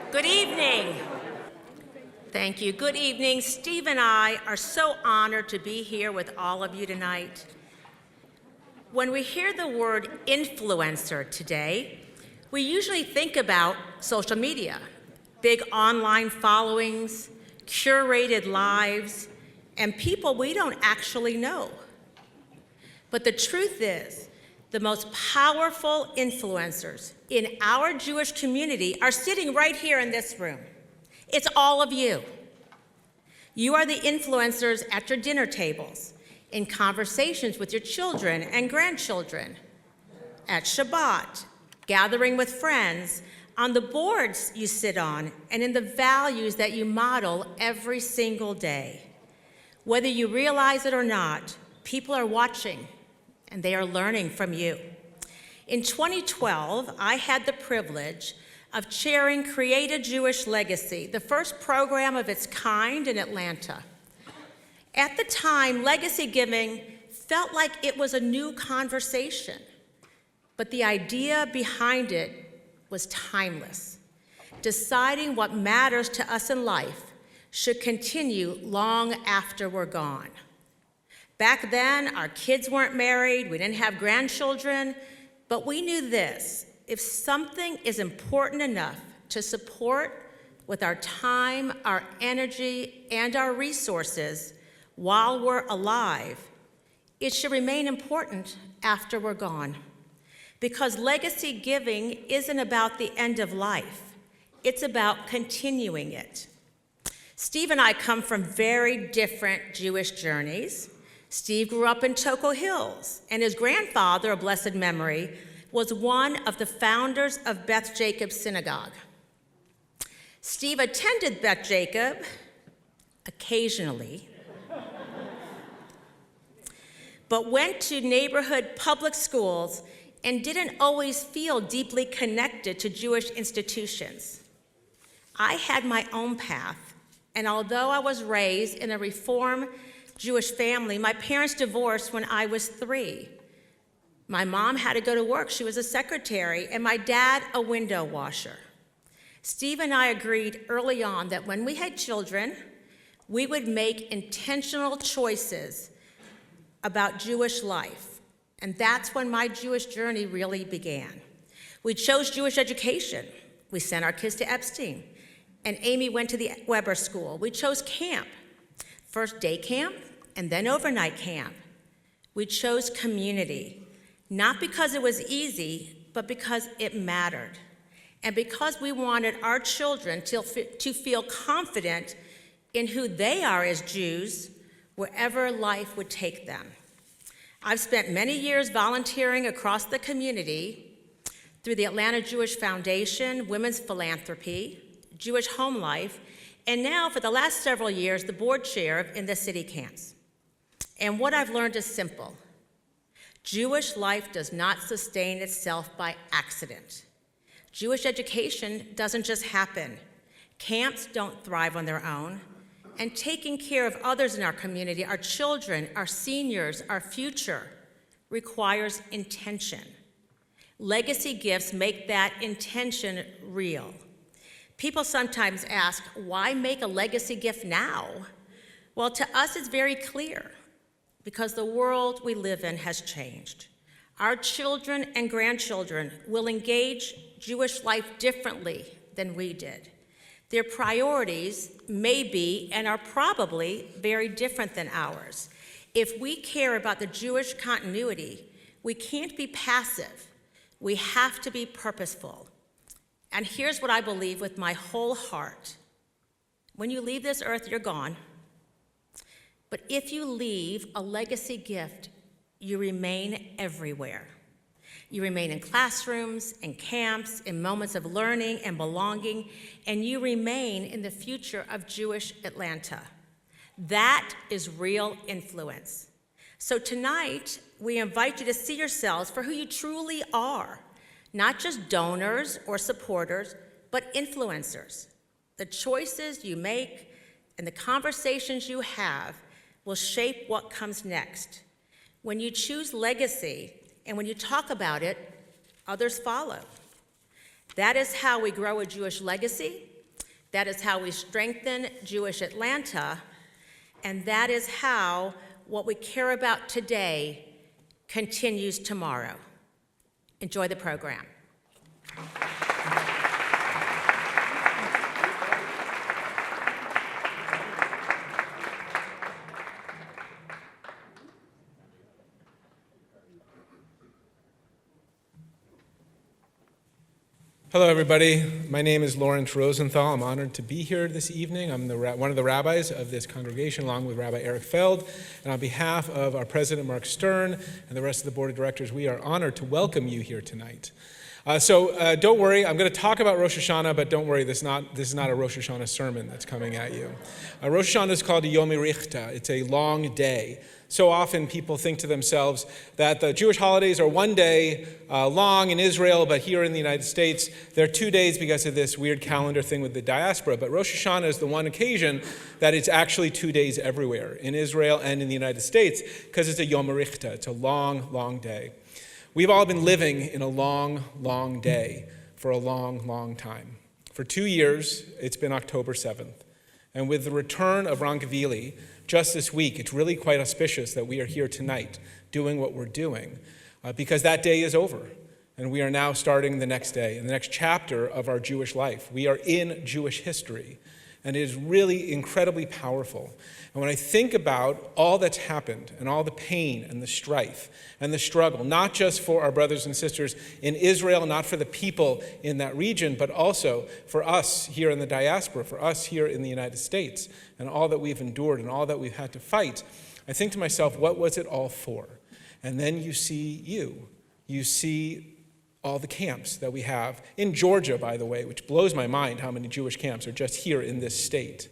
Good evening. Thank you. Good evening. Steve and I are so honored to be here with all of you tonight. When we hear the word influencer today, we usually think about social media, big online followings, curated lives, and people we don't actually know. But the truth is, the most powerful influencers in our Jewish community are sitting right here in this room. It's all of you. You are the influencers at your dinner tables, in conversations with your children and grandchildren, at Shabbat, gathering with friends, on the boards you sit on, and in the values that you model every single day. Whether you realize it or not, people are watching, and they are learning from you. In 2012, I had the privilege of chairing Create a Jewish Legacy, the first program of its kind in Atlanta. At the time, legacy giving felt like it was a new conversation, but the idea behind it was timeless. Deciding what matters to us in life should continue long after we're gone. Back then, our kids weren't married, we didn't have grandchildren, but we knew this: if something is important enough to support with our time, our energy, and our resources while we're alive, it should remain important after we're gone. Because legacy giving isn't about the end of life, it's about continuing it. Steve and I come from very different Jewish journeys. Steve grew up in Toco Hills, and his grandfather, of blessed memory, was one of the founders of Beth Jacob Synagogue. Steve attended Beth Jacob occasionally, but went to neighborhood public schools and didn't always feel deeply connected to Jewish institutions. I had my own path, and although I was raised in a Reform Jewish family, my parents divorced when I was 3. My mom had to go to work. She was a secretary, and my dad a window washer. Steve and I agreed early on that when we had children, we would make intentional choices about Jewish life. And that's when my Jewish journey really began. We chose Jewish education. We sent our kids to Epstein. And Amy went to the Weber School. We chose camp. First day camp, and then overnight camp. We chose community, not because it was easy, but because it mattered. And because we wanted our children to feel confident in who they are as Jews, wherever life would take them. I've spent many years volunteering across the community through the Atlanta Jewish Foundation, Women's Philanthropy, Jewish Home Life, and now for the last several years, the board chair in the city camps. And what I've learned is simple. Jewish life does not sustain itself by accident. Jewish education doesn't just happen. Camps don't thrive on their own. And taking care of others in our community, our children, our seniors, our future, requires intention. Legacy gifts make that intention real. People sometimes ask, why make a legacy gift now? Well, to us it's very clear, because the world we live in has changed. Our children and grandchildren will engage Jewish life differently than we did. Their priorities may be and are probably very different than ours. If we care about the Jewish continuity, we can't be passive. We have to be purposeful. And here's what I believe with my whole heart. When you leave this earth, you're gone. But if you leave a legacy gift, you remain everywhere. You remain in classrooms, in camps, in moments of learning and belonging, and you remain in the future of Jewish Atlanta. That is real influence. So tonight, we invite you to see yourselves for who you truly are, not just donors or supporters, but influencers. The choices you make and the conversations you have will shape what comes next. When you choose legacy, and when you talk about it, others follow. That is how we grow a Jewish legacy, That is how we strengthen Jewish Atlanta, and that is how what we care about today continues tomorrow. Enjoy the program. Hello, everybody. My name is Lawrence Rosenthal. I'm honored to be here this evening. I'm one of the rabbis of this congregation, along with Rabbi Eric Feld. And on behalf of our president, Mark Stern, and the rest of the board of directors, we are honored to welcome you here tonight. So don't worry, I'm going to talk about Rosh Hashanah, but don't worry, this is not a Rosh Hashanah sermon that's coming at you. Rosh Hashanah is called a Yom Richta. It's a long day. So often people think to themselves that the Jewish holidays are one day long in Israel, but here in the United States, they're 2 days because of this weird calendar thing with the diaspora. But Rosh Hashanah is the one occasion that it's actually 2 days everywhere, in Israel and in the United States, because it's a Yom Richta. It's a long, long day. We've all been living in a long, long day for a long, long time. For 2 years, it's been October 7th. And with the return of Ronkavili, just this week, it's really quite auspicious that we are here tonight doing what we're doing, because that day is over. And we are now starting the next day, in the next chapter of our Jewish life. We are in Jewish history. And it is really incredibly powerful. And when I think about all that's happened and all the pain and the strife and the struggle, not just for our brothers and sisters in Israel, not for the people in that region, but also for us here in the diaspora, for us here in the United States, and all that we've endured and all that we've had to fight, I think to myself, what was it all for? And then you see all the camps that we have in Georgia, by the way, which blows my mind how many Jewish camps are just here in this state.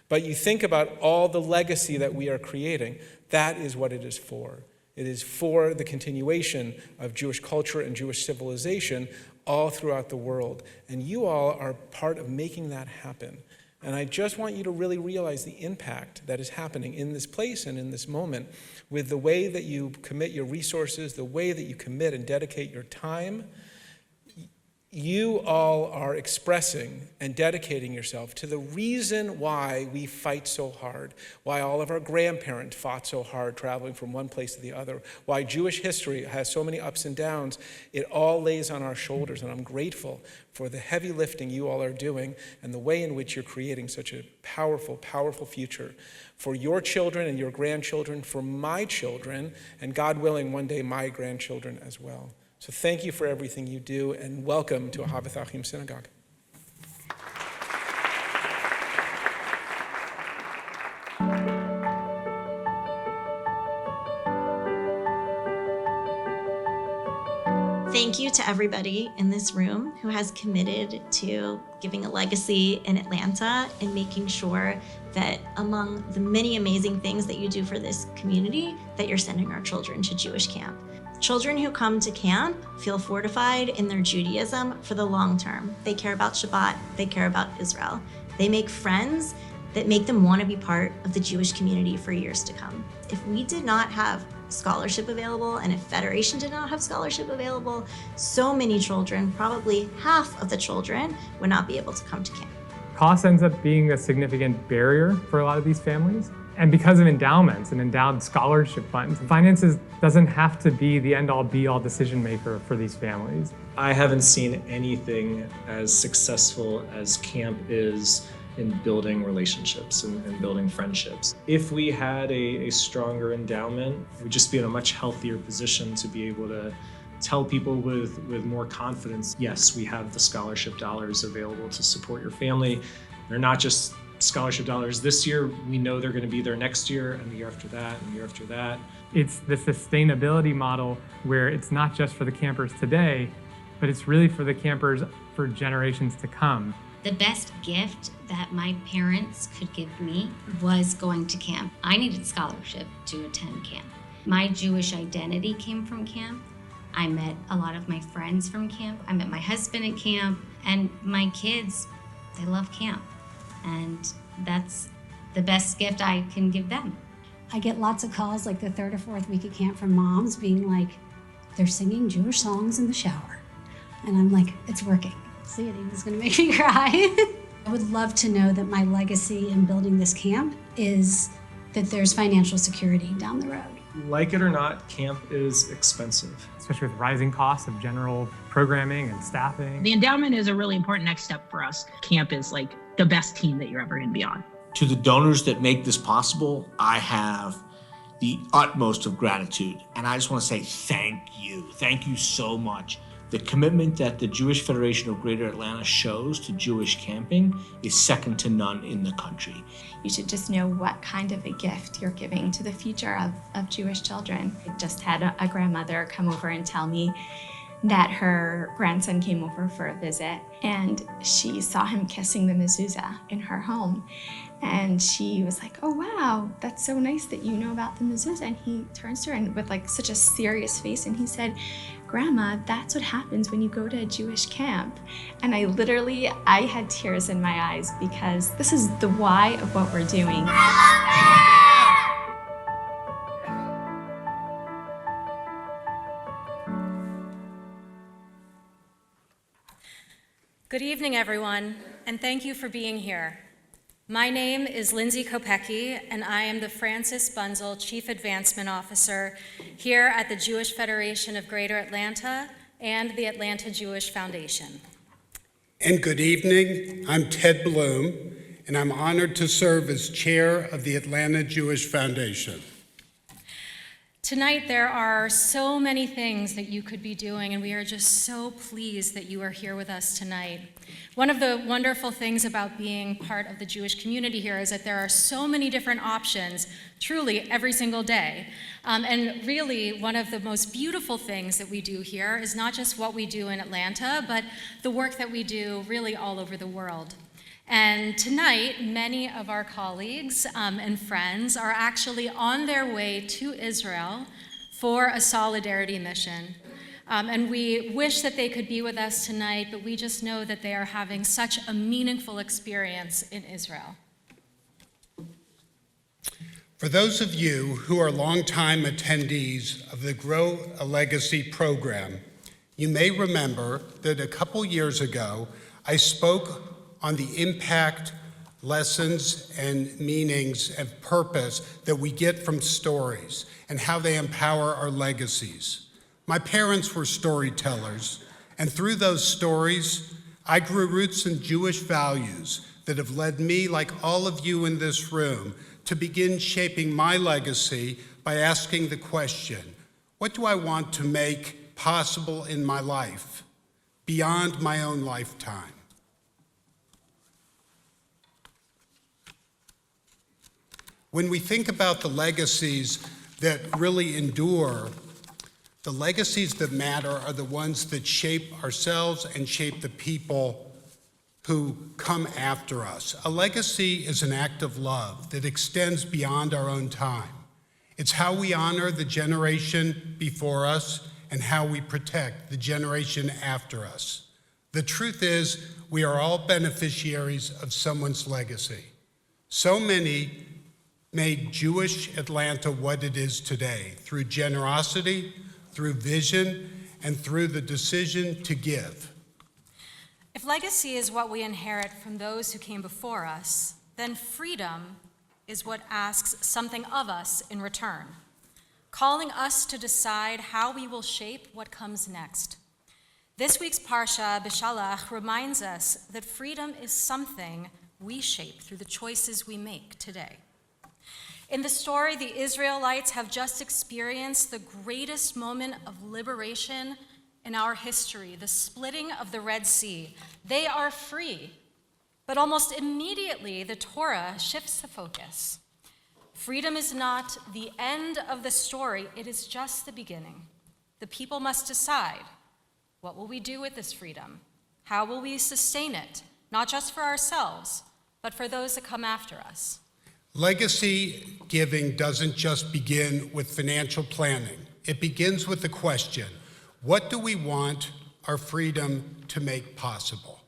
But you think about all the legacy that we are creating, that is what it is for. It is for the continuation of Jewish culture and Jewish civilization all throughout the world. And you all are part of making that happen. And I just want you to really realize the impact that is happening in this place and in this moment with the way that you commit your resources, the way that you commit and dedicate your time. You all are expressing and dedicating yourself to the reason why we fight so hard, why all of our grandparents fought so hard traveling from one place to the other, why Jewish history has so many ups and downs. It all lays on our shoulders, and I'm grateful for the heavy lifting you all are doing and the way in which you're creating such a powerful, powerful future for your children and your grandchildren, for my children, and God willing, one day my grandchildren as well. So thank you for everything you do, and welcome to Ahavat Achim Synagogue. Thank you to everybody in this room who has committed to giving a legacy in Atlanta and making sure that among the many amazing things that you do for this community, that you're sending our children to Jewish camp. Children who come to camp feel fortified in their Judaism for the long term. They care about Shabbat, they care about Israel. They make friends that make them want to be part of the Jewish community for years to come. If we did not have scholarship available, and if Federation did not have scholarship available, so many children, probably half of the children, would not be able to come to camp. Cost ends up being a significant barrier for a lot of these families. And because of endowments and endowed scholarship funds, finances doesn't have to be the end-all be-all decision maker for these families. I haven't seen anything as successful as camp is in building relationships and building friendships. If we had a stronger endowment, we'd just be in a much healthier position to be able to tell people with more confidence, yes, we have the scholarship dollars available to support your family. They're not just scholarship dollars this year, we know they're going to be there next year and the year after that and the year after that. It's the sustainability model where it's not just for the campers today, but it's really for the campers for generations to come. The best gift that my parents could give me was going to camp. I needed scholarship to attend camp. My Jewish identity came from camp. I met a lot of my friends from camp. I met my husband at camp, and my kids, they love camp. And that's the best gift I can give them. I get lots of calls like the third or fourth week at camp from moms being like, they're singing Jewish songs in the shower. And I'm like, it's working. See, it is gonna make me cry. I would love to know that my legacy in building this camp is that there's financial security down the road. Like it or not, camp is expensive. Especially with rising costs of general programming and staffing. The endowment is a really important next step for us. Camp is like the best team that you're ever going to be on. To the donors that make this possible, I have the utmost of gratitude. And I just want to say thank you. Thank you so much. The commitment that the Jewish Federation of Greater Atlanta shows to Jewish camping is second to none in the country. You should just know what kind of a gift you're giving to the future of Jewish children. I just had a grandmother come over and tell me that her grandson came over for a visit and she saw him kissing the mezuzah in her home. And she was like, oh wow, that's so nice that you know about the mezuzah. And he turns to her and with like such a serious face and he said, Grandma, that's what happens when you go to a Jewish camp. And I had tears in my eyes because this is the why of what we're doing. Good evening, everyone, and thank you for being here. My name is Lindsay Kopecki, and I am the Francis Bunzel Chief Advancement Officer here at the Jewish Federation of Greater Atlanta and the Atlanta Jewish Foundation. And good evening, I'm Ted Bloom, and I'm honored to serve as chair of the Atlanta Jewish Foundation. Tonight, there are so many things that you could be doing, and we are just so pleased that you are here with us tonight. One of the wonderful things about being part of the Jewish community here is that there are so many different options, truly every single day. And really, one of the most beautiful things that we do here is not just what we do in Atlanta, but the work that we do really all over the world. And tonight, many of our colleagues and friends are actually on their way to Israel for a solidarity mission. And we wish that they could be with us tonight, but we just know that they are having such a meaningful experience in Israel. For those of you who are longtime attendees of the Grow a Legacy program, you may remember that a couple years ago, I spoke on the impact, lessons, and meanings and purpose that we get from stories and how they empower our legacies. My parents were storytellers, and through those stories, I grew roots in Jewish values that have led me, like all of you in this room, to begin shaping my legacy by asking the question, what do I want to make possible in my life beyond my own lifetime? When we think about the legacies that really endure, the legacies that matter are the ones that shape ourselves and shape the people who come after us. A legacy is an act of love that extends beyond our own time. It's how we honor the generation before us and how we protect the generation after us. The truth is, we are all beneficiaries of someone's legacy. So many made Jewish Atlanta what it is today through generosity, through vision, and through the decision to give. If legacy is what we inherit from those who came before us, then freedom is what asks something of us in return, calling us to decide how we will shape what comes next. This week's Parsha, B'Shalach, reminds us that freedom is something we shape through the choices we make today. In the story, the Israelites have just experienced the greatest moment of liberation in our history, the splitting of the Red Sea. They are free, but almost immediately the Torah shifts the focus. Freedom is not the end of the story, it is just the beginning. The people must decide, what will we do with this freedom? How will we sustain it, not just for ourselves, but for those that come after us? Legacy giving doesn't just begin with financial planning. It begins with the question, what do we want our freedom to make possible?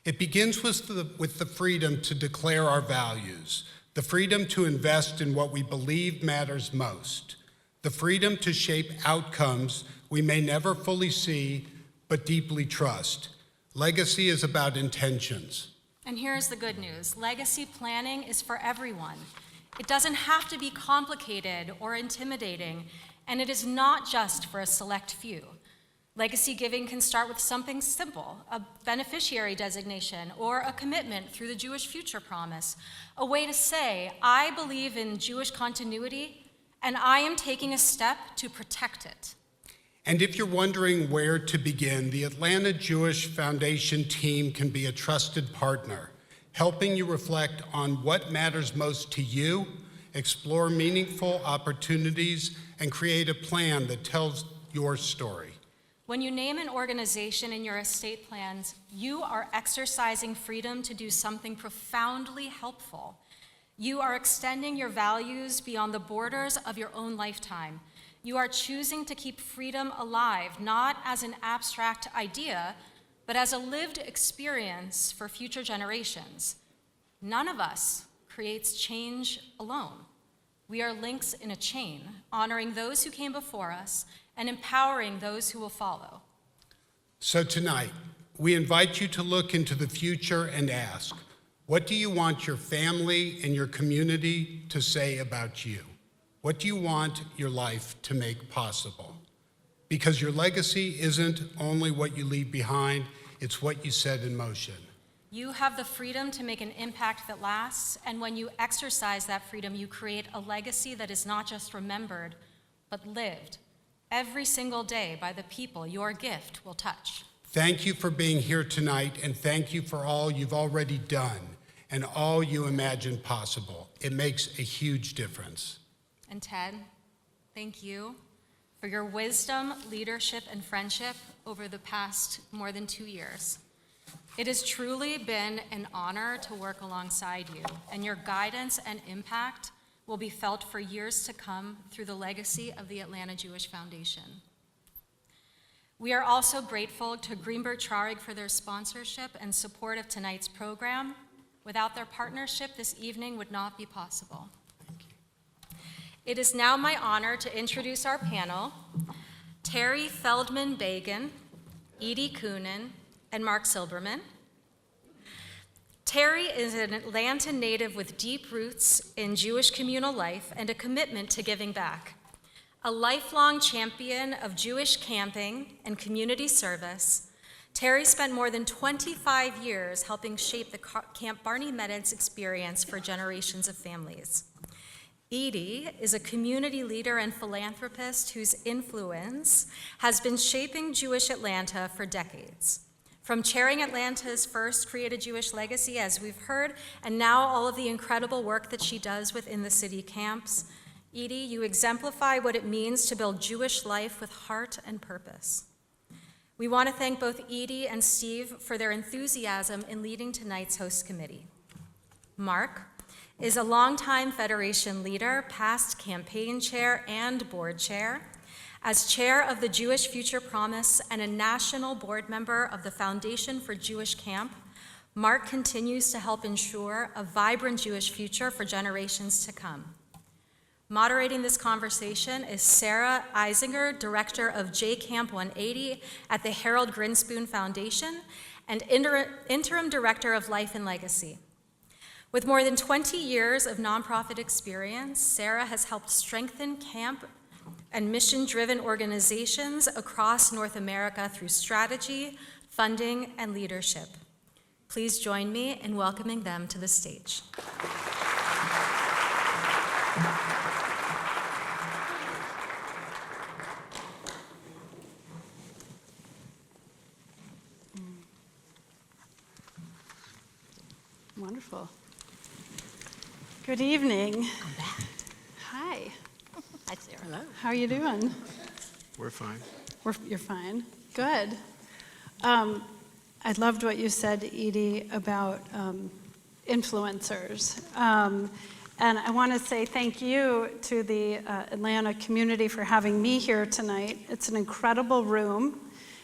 It begins with the freedom to declare our values, the freedom to invest in what we believe matters most, the freedom to shape outcomes we may never fully see but deeply trust. Legacy is about intentions. And here's the good news. Legacy planning is for everyone. It doesn't have to be complicated or intimidating, and it is not just for a select few. Legacy giving can start with something simple, a beneficiary designation or a commitment through the Jewish Future Promise, a way to say, I believe in Jewish continuity and I am taking a step to protect it. And if you're wondering where to begin, the Atlanta Jewish Foundation team can be a trusted partner, helping you reflect on what matters most to you, explore meaningful opportunities, and create a plan that tells your story. When you name an organization in your estate plans, you are exercising freedom to do something profoundly helpful. You are extending your values beyond the borders of your own lifetime. You are choosing to keep freedom alive, not as an abstract idea, but as a lived experience for future generations. None of us creates change alone. We are links in a chain, honoring those who came before us and empowering those who will follow. So tonight, we invite you to look into the future and ask, what do you want your family and your community to say about you? What do you want your life to make possible? Because your legacy isn't only what you leave behind, it's what you set in motion. You have the freedom to make an impact that lasts, and when you exercise that freedom, you create a legacy that is not just remembered, but lived every single day by the people your gift will touch. Thank you for being here tonight, and thank you for all you've already done and all you imagine possible. It makes a huge difference. And Ted, thank you for your wisdom, leadership, and friendship over the past more than 2 years. It has truly been an honor to work alongside you, and your guidance and impact will be felt for years to come through the legacy of the Atlanta Jewish Foundation. We are also grateful to Greenberg Traurig for their sponsorship and support of tonight's program. Without their partnership, this evening would not be possible. It is now my honor to introduce our panel, Terri Feldman Bagen, Eydie Koonin, and Mark Silberman. Terri is an Atlanta native with deep roots in Jewish communal life and a commitment to giving back. A lifelong champion of Jewish camping and community service, Terri spent more than 25 years helping shape the Camp Barney Meadows experience for generations of families. Eydie is a community leader and philanthropist whose influence has been shaping Jewish Atlanta for decades. From chairing Atlanta's first Create a Jewish Legacy, as we've heard, and now all of the incredible work that she does within the city camps, Eydie, you exemplify what it means to build Jewish life with heart and purpose. We want to thank both Eydie and Steve for their enthusiasm in leading tonight's host committee. Mark is a longtime Federation leader, past campaign chair and board chair. As chair of the Jewish Future Promise and a national board member of the Foundation for Jewish Camp, Mark continues to help ensure a vibrant Jewish future for generations to come. Moderating this conversation is Sarah Eisinger, director of JCamp 180 at the Harold Grinspoon Foundation and interim director of Life and Legacy. With more than 20 years of nonprofit experience, Sarah has helped strengthen camp and mission-driven organizations across North America through strategy, funding, and leadership. Please join me in welcoming them to the stage. Wonderful. Good evening. I'm back. Hi. Hi, Sarah. Hello. How are you doing? We're fine. You're fine. Good. I loved what you said, Eydie, about influencers. And I want to say thank you to the Atlanta community for having me here tonight. It's an incredible room.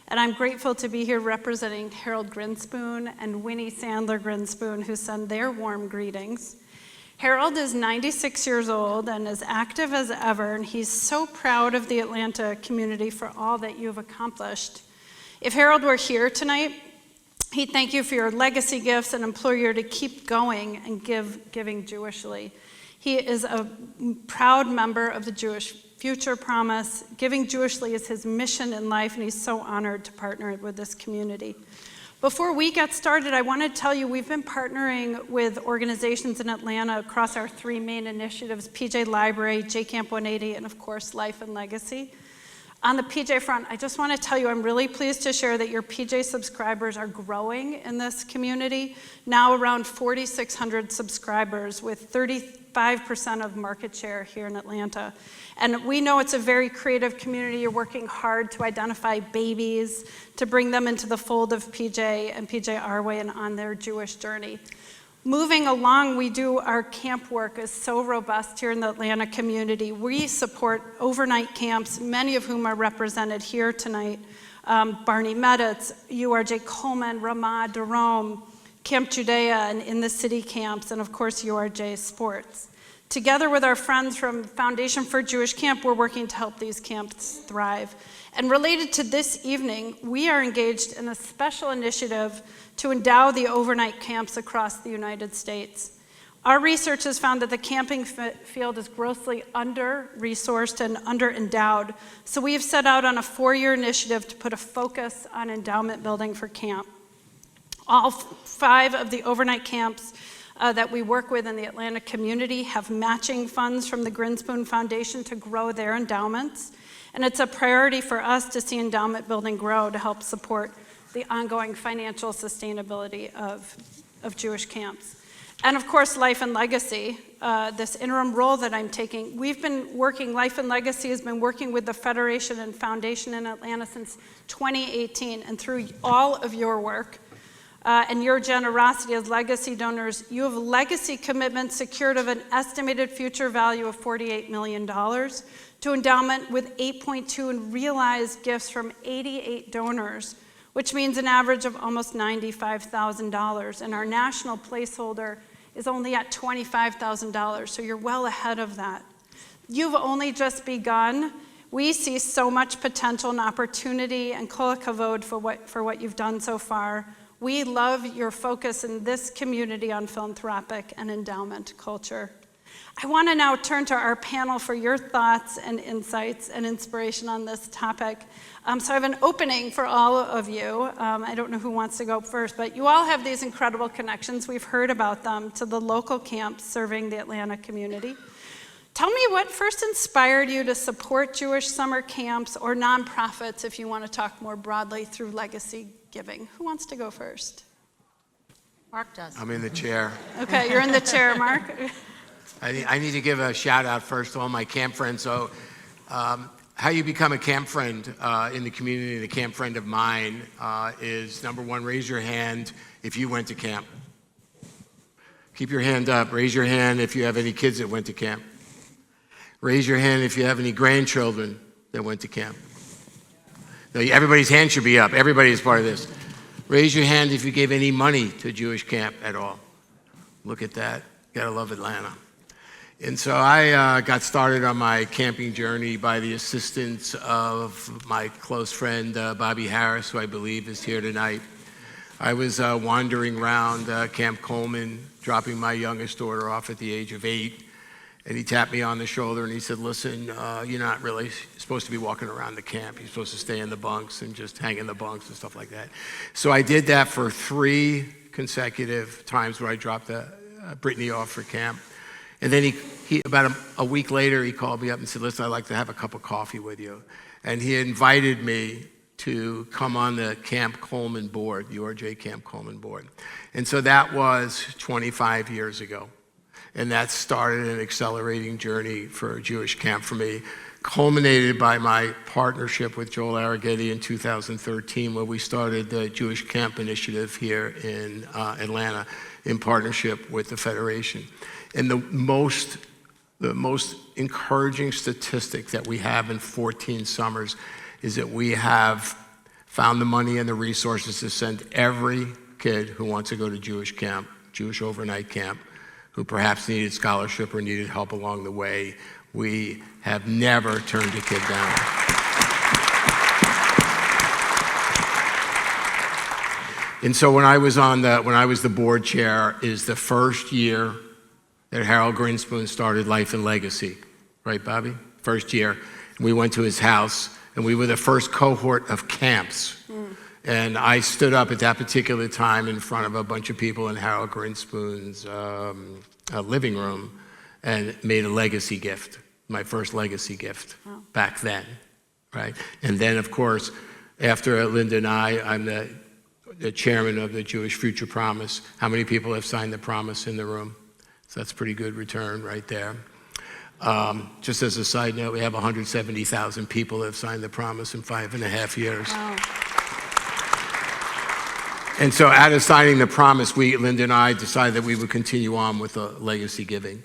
And I'm grateful to be here representing Harold Grinspoon and Winnie Sandler Grinspoon, who send their warm greetings. Harold is 96 years old and as active as ever, and he's so proud of the Atlanta community for all that you've accomplished. If Harold were here tonight, He thanked you for your legacy gifts and implore you to keep going and giving Jewishly. He is a proud member of the Jewish Future Promise. Giving Jewishly is his mission in life, and he's so honored to partner with this community. Before we get started, I want to tell you we've been partnering with organizations in Atlanta across our 3 main initiatives, PJ Library, JCamp 180, and of course, Life and Legacy. On the PJ front, I just want to tell you I'm really pleased to share that your PJ subscribers are growing in this community, now around 4,600 subscribers with 35% of market share here in Atlanta. And we know it's a very creative community. You're working hard to identify babies, to bring them into the fold of PJ and PJ Our Way and on their Jewish journey. Moving along, our camp work is so robust here in the Atlanta community. We support overnight camps, many of whom are represented here tonight. Barney Meditz, URJ Coleman, Ramah, Durham, Camp Judea, and in the city camps, and of course URJ Sports. Together with our friends from Foundation for Jewish Camp, we're working to help these camps thrive. And related to this evening, we are engaged in a special initiative to endow the overnight camps across the United States. Our research has found that the camping field is grossly under-resourced and under-endowed, so we have set out on a 4-year initiative to put a focus on endowment building for camp. All 5 of the overnight camps that we work with in the Atlanta community have matching funds from the Grinspoon Foundation to grow their endowments. And it's a priority for us to see endowment building grow to help support the ongoing financial sustainability of Jewish camps. And of course, Life and Legacy, this interim role that I'm taking. Life and Legacy has been working with the Federation and Foundation in Atlanta since 2018. And through all of your work, and your generosity as legacy donors, you have legacy commitments secured of an estimated future value of $48 million to endowment with 8.2 in realized gifts from 88 donors, which means an average of almost $95,000. And our national placeholder is only at $25,000, so you're well ahead of that. You've only just begun. We see so much potential and opportunity, and kol hakavod for what you've done so far. We love your focus in this community on philanthropic and endowment culture. I want to now turn to our panel for your thoughts and insights and inspiration on this topic. So I have an opening for all of you. I don't know who wants to go first, but you all have these incredible connections. We've heard about them to the local camps serving the Atlanta community. Tell me what first inspired you to support Jewish summer camps or nonprofits, if you want to talk more broadly, through legacy giving. Who wants to go first? Mark does. I'm in the chair. Okay, you're in the chair, Mark. I need to give a shout out first to all my camp friends. So how you become a camp friend in the community, and a camp friend of mine, is number one, raise your hand if you went to camp. Keep your hand up. Raise your hand if you have any kids that went to camp. Raise your hand if you have any grandchildren that went to camp. No, everybody's hand should be up. Everybody is part of this. Raise your hand if you gave any money to Jewish camp at all. Look at that. Gotta love Atlanta. And so I got started on my camping journey by the assistance of my close friend, Bobby Harris, who I believe is here tonight. I was wandering around Camp Coleman, dropping my youngest daughter off at the age of 8. And he tapped me on the shoulder and he said, listen, you're not really supposed to be walking around the camp. You're supposed to stay in the bunks and just hang in the bunks and stuff like that. So I did that for 3 consecutive times where I dropped Brittany off for camp. And then he about a week later, he called me up and said, listen, I'd like to have a cup of coffee with you. And he invited me to come on the Camp Coleman board, the JCamp Coleman board. And so that was 25 years ago. And that started an accelerating journey for Jewish camp for me, culminated by my partnership with Joel Arrighetti in 2013, where we started the Jewish Camp Initiative here in Atlanta in partnership with the Federation. And the most encouraging statistic that we have in 14 summers is that we have found the money and the resources to send every kid who wants to go to Jewish camp, Jewish overnight camp, who perhaps needed scholarship or needed help along the way. We have never turned a kid down. And so when I was the board chair, is the first year that Harold Grinspoon started Life and Legacy, right, Bobby? First year. We went to his house, and we were the first cohort of camps. And I stood up at that particular time in front of a bunch of people in Harold Grinspoon's living room and made a legacy gift, my first legacy gift back then, right? And then, of course, after Linda and I'm the chairman of the Jewish Future Promise. How many people have signed the promise in the room? So that's a pretty good return right there. Just as a side note, we have 170,000 people that have signed the promise in 5.5 years. Wow. And so out of signing the promise, Linda and I decided that we would continue on with the legacy giving.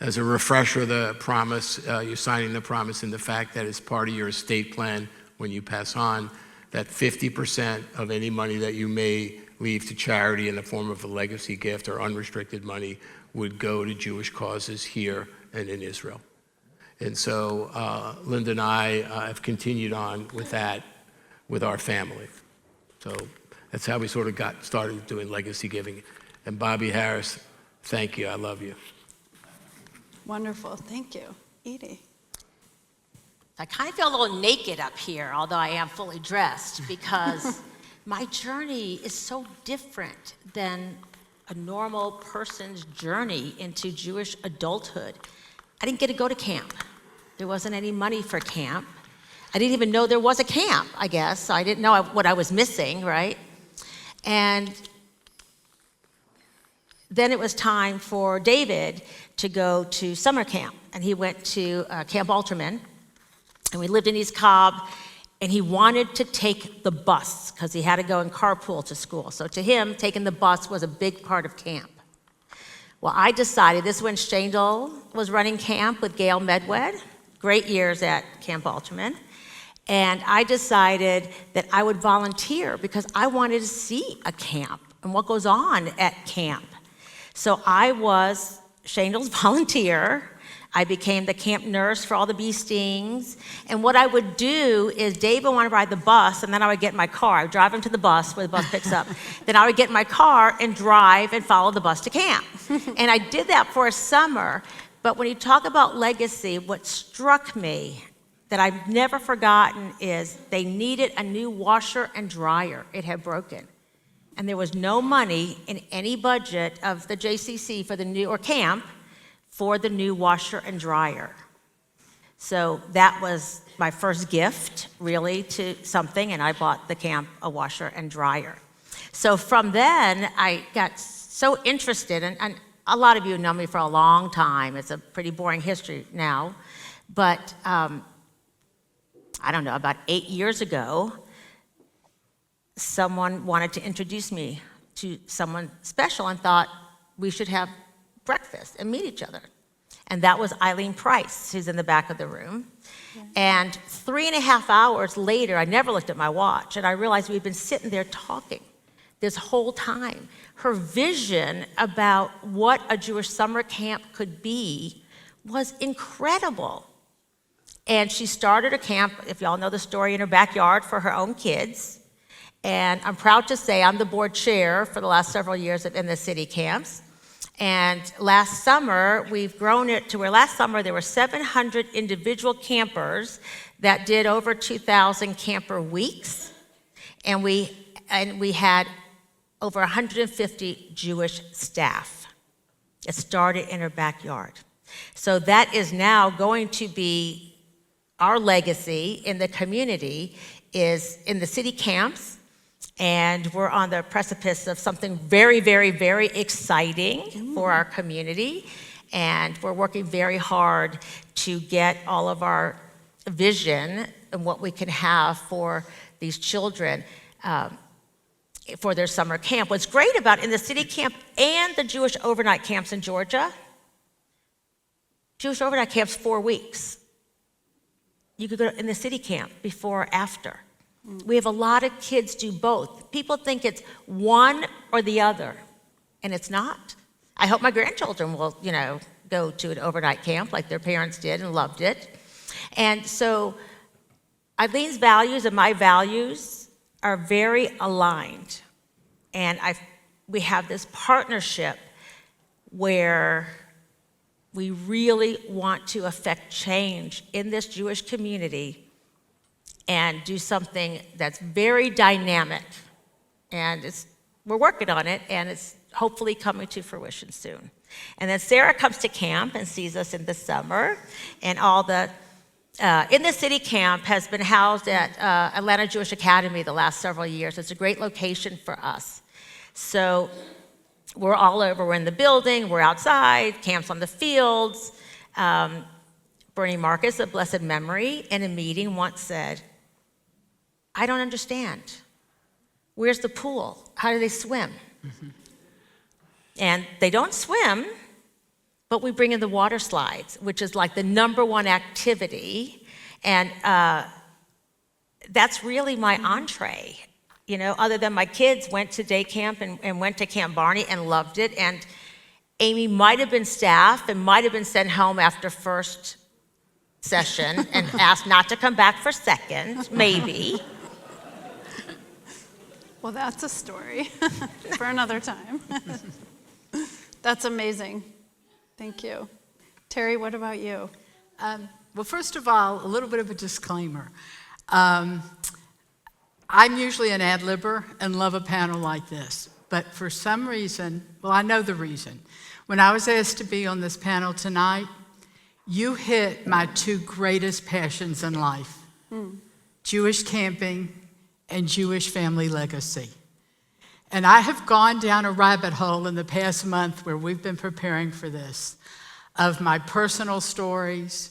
As a refresher, the promise, you're signing the promise in the fact that it's part of your estate plan when you pass on, that 50% of any money that you may leave to charity in the form of a legacy gift or unrestricted money would go to Jewish causes here and in Israel. And so Linda and I have continued on with that with our family. So that's how we sort of got started doing legacy giving. And Bobby Harris, thank you. I love you. Wonderful. Thank you. Eydie. I kind of feel a little naked up here, although I am fully dressed, because my journey is so different than a normal person's journey into Jewish adulthood. I didn't get to go to camp. There wasn't any money for camp. I didn't even know there was a camp, I guess. I didn't know what I was missing, right? And then it was time for David to go to summer camp, and he went to Camp Alterman, and we lived in East Cobb, and he wanted to take the bus because he had to go in carpool to school. So to him, taking the bus was a big part of camp. Well, I decided, this is when Shandel was running camp with Gail Medwed, great years at Camp Alterman, and I decided that I would volunteer because I wanted to see a camp and what goes on at camp. So I was Shandel's volunteer. I became the camp nurse for all the bee stings. And what I would do is David wanted to ride the bus, and then I would get in my car. I would drive him to the bus where the bus picks up. Then I would get in my car and drive and follow the bus to camp. And I did that for a summer. But when you talk about legacy, what struck me that I've never forgotten is they needed a new washer and dryer. It had broken. And there was no money in any budget of the JCC for the new, or camp, for the new washer and dryer. So that was my first gift, really, to something, and I bought the camp a washer and dryer. So from then, I got so interested, and a lot of you know me for a long time. It's a pretty boring history now, but I don't know, about 8 years ago, someone wanted to introduce me to someone special and thought we should have breakfast and meet each other. And that was Eileen Price, who's in the back of the room. Yeah. And 3.5 hours later, I never looked at my watch, and I realized we'd been sitting there talking this whole time. Her vision about what a Jewish summer camp could be was incredible. And she started a camp, if y'all know the story, in her backyard for her own kids. And I'm proud to say I'm the board chair for the last several years in the city camps. And last summer, we've grown it to where last summer there were 700 individual campers that did over 2,000 camper weeks. And we had over 150 Jewish staff. It started in her backyard. So that is now going to be our legacy in the community, is in the city camps. And we're on the precipice of something very, very, very exciting for our community. And we're working very hard to get all of our vision and what we can have for these children for their summer camp. What's great about in the city camp and the Jewish overnight camps in Georgia, Jewish overnight camps 4 weeks. You could go in the city camp before or after. We have a lot of kids do both. People think it's one or the other, and it's not. I hope my grandchildren will, go to an overnight camp like their parents did and loved it. And so Eileen's values and my values are very aligned. And we have this partnership where we really want to affect change in this Jewish community and do something that's very dynamic. And we're working on it, and it's hopefully coming to fruition soon. And then Sarah comes to camp and sees us in the summer, and all the In the City Camp has been housed at Atlanta Jewish Academy the last several years. It's a great location for us. So we're all over. We're in the building, we're outside, camps on the fields. Bernie Marcus, of blessed memory, in a meeting once said, "I don't understand. Where's the pool? How do they swim?" Mm-hmm. And they don't swim, but we bring in the water slides, which is like the #1 activity. And that's really my entree. You know, other than my kids went to day camp and went to Camp Barney and loved it. And Amy might have been staff and might have been sent home after first session and asked not to come back for second, maybe. Well, that's a story for another time. That's amazing. Thank you. Terri, what about you? Well, first of all, a little bit of a disclaimer. I'm usually an ad-libber and love a panel like this. But for some reason, well, I know the reason. When I was asked to be on this panel tonight, you hit my 2 greatest passions in life, Jewish camping and Jewish family legacy. And I have gone down a rabbit hole in the past month where we've been preparing for this, of my personal stories,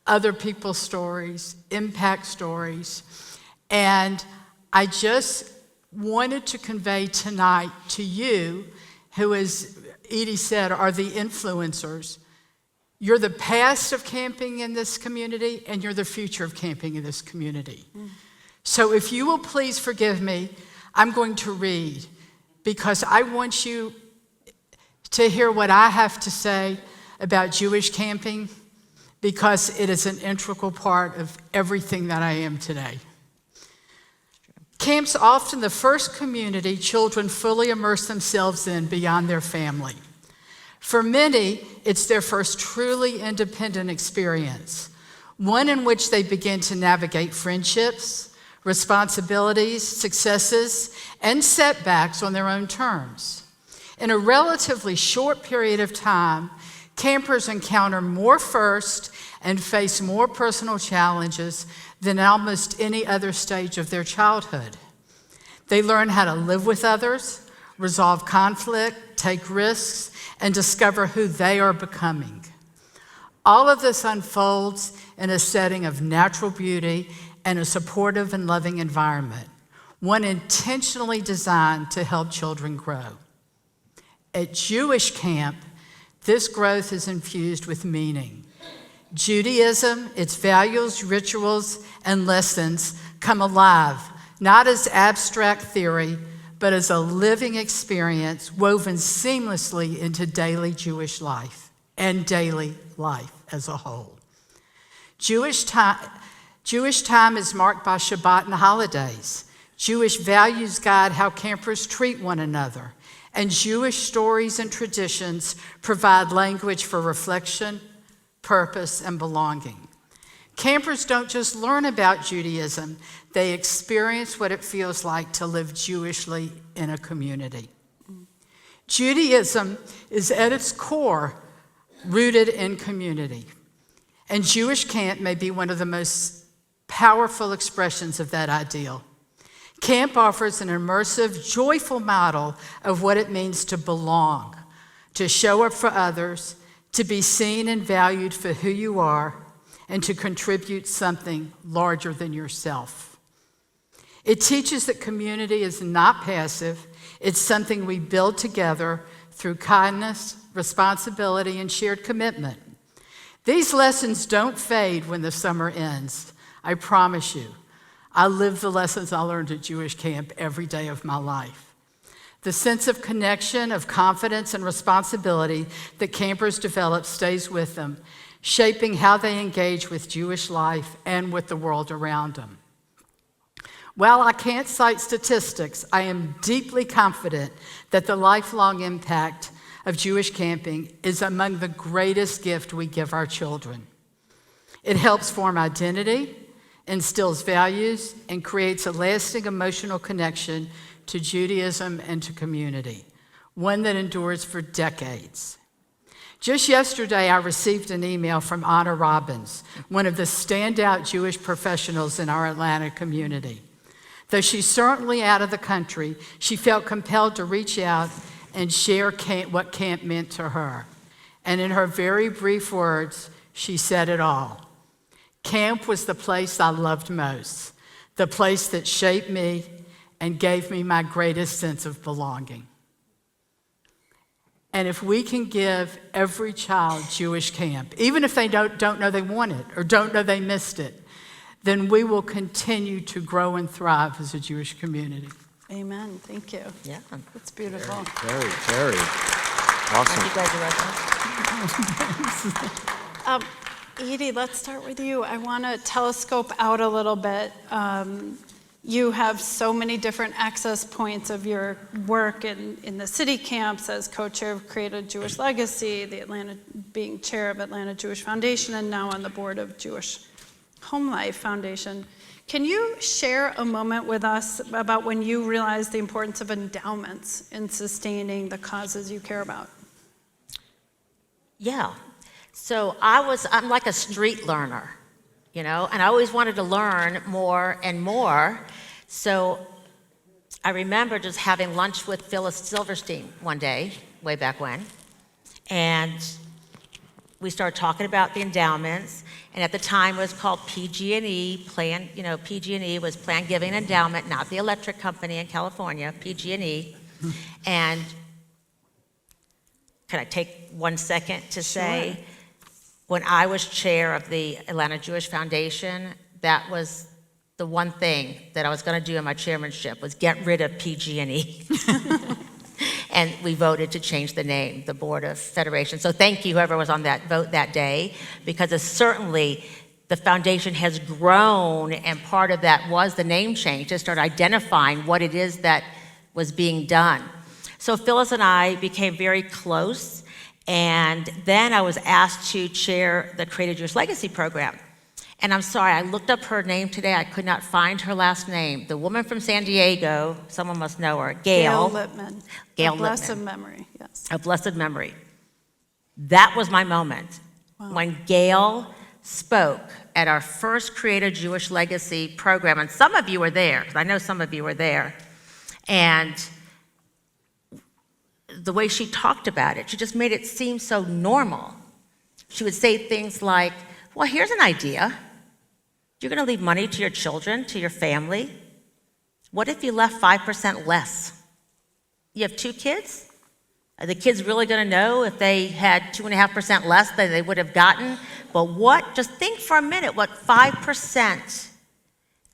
other people's stories, impact stories. And I just wanted to convey tonight to you, who, as Eydie said, are the influencers. You're the past of camping in this community, and you're the future of camping in this community. So if you will please forgive me, I'm going to read, because I want you to hear what I have to say about Jewish camping, because it is an integral part of everything that I am today. Camp's often the first community children fully immerse themselves in beyond their family. For many, it's their first truly independent experience, one in which they begin to navigate friendships, responsibilities, successes, and setbacks on their own terms. In a relatively short period of time, campers encounter more first and face more personal challenges than almost any other stage of their childhood. They learn how to live with others, resolve conflict, take risks, and discover who they are becoming. All of this unfolds in a setting of natural beauty and a supportive and loving environment, one intentionally designed to help children grow. At Jewish camp, this growth is infused with meaning. Judaism, its values, rituals, and lessons come alive, not as abstract theory, but as a living experience woven seamlessly into daily Jewish life and daily life as a whole. Jewish time is marked by Shabbat and holidays. Jewish values guide how campers treat one another, and Jewish stories and traditions provide language for reflection, purpose, and belonging. Campers don't just learn about Judaism, they experience what it feels like to live Jewishly in a community. Judaism is at its core rooted in community, and Jewish camp may be one of the most powerful expressions of that ideal. Camp offers an immersive, joyful model of what it means to belong, to show up for others, to be seen and valued for who you are, and to contribute something larger than yourself. It teaches that community is not passive. It's something we build together through kindness, responsibility, and shared commitment. These lessons don't fade when the summer ends. I promise you. I live the lessons I learned at Jewish camp every day of my life. The sense of connection, of confidence, and responsibility that campers develop stays with them, shaping how they engage with Jewish life and with the world around them. While I can't cite statistics, I am deeply confident that the lifelong impact of Jewish camping is among the greatest gift we give our children. It helps form identity, instills values, and creates a lasting emotional connection to Judaism and to community, one that endures for decades. Just yesterday, I received an email from Anna Robbins, one of the standout Jewish professionals in our Atlanta community. Though she's certainly out of the country, she felt compelled to reach out and share what camp meant to her. And in her very brief words, she said it all. Camp was the place I loved most, the place that shaped me and gave me my greatest sense of belonging. And if we can give every child Jewish camp, even if they don't know they want it or don't know they missed it, then we will continue to grow and thrive as a Jewish community. Amen. Thank you. Yeah. That's beautiful. Terri. Awesome. Eydie, let's start with you. I want to telescope out a little bit. You have so many different access points of your work in the city camps as co-chair of Creative Jewish Legacy, being chair of Atlanta Jewish Foundation, and now on the board of Jewish Home Life Foundation. Can you share a moment with us about when you realized the importance of endowments in sustaining the causes you care about? Yeah. So I'm like a street learner, and I always wanted to learn more and more. So I remember just having lunch with Phyllis Silverstein one day, way back when, and we started talking about the endowments. And at the time, it was called PG&E, PG&E was Planned Giving and Endowment, not the electric company in California, PG&E. And can I take 1 second to say, when I was chair of the Atlanta Jewish Foundation, that was the one thing that I was going to do in my chairmanship was get rid of PG&E. And we voted to change the name, the Board of Federation. So thank you, whoever was on that vote that day, because certainly the foundation has grown, and part of that was the name change to start identifying what it is that was being done. So Phyllis and I became very close, and then I was asked to chair the Creative Jewish Legacy program. And I'm sorry, I looked up her name today. I could not find her last name. The woman from San Diego, someone must know her, Gail Lippman. Gail A blessed Lippman. memory, yes. A blessed memory. That was my moment. Wow. When Gail spoke at our first Creative Jewish Legacy program, and some of you were there, because I know some of you were there, and the way she talked about it, she just made it seem so normal. She would say things like, well, here's an idea. You're going to leave money to your children, to your family. What if you left 5% less? You have 2 kids? Are the kids really going to know if they had 2.5% less than they would have gotten? But just think for a minute, what 5%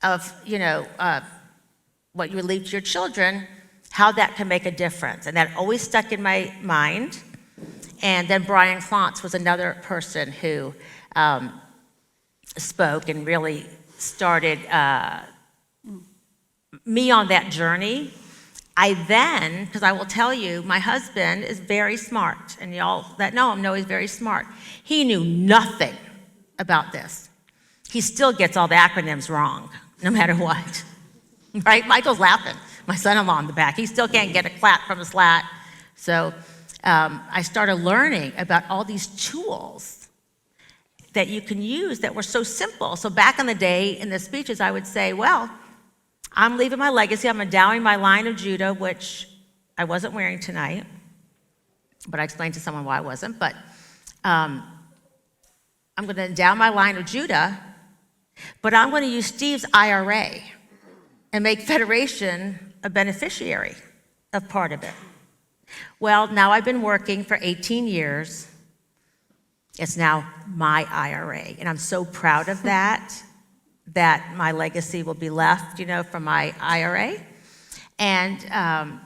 of, what you would leave to your children, how that can make a difference. And that always stuck in my mind. And then Brian Klontz was another person who spoke and really started me on that journey. Because I will tell you, my husband is very smart, and y'all that know him know he's very smart. He knew nothing about this. He still gets all the acronyms wrong, no matter what. Right? Michael's laughing, my son-in-law in the back. He still can't get a clap from a slat. So I started learning about all these tools that you can use that were so simple. So back in the day, in the speeches, I would say, well, I'm leaving my legacy. I'm endowing my line of Judah, which I wasn't wearing tonight, but I explained to someone why I wasn't. But I'm going to endow my line of Judah, but I'm going to use Steve's IRA and make Federation a beneficiary of part of it. Well, now I've been working for 18 years. It's now my IRA, and I'm so proud of that, that my legacy will be left, from my IRA. And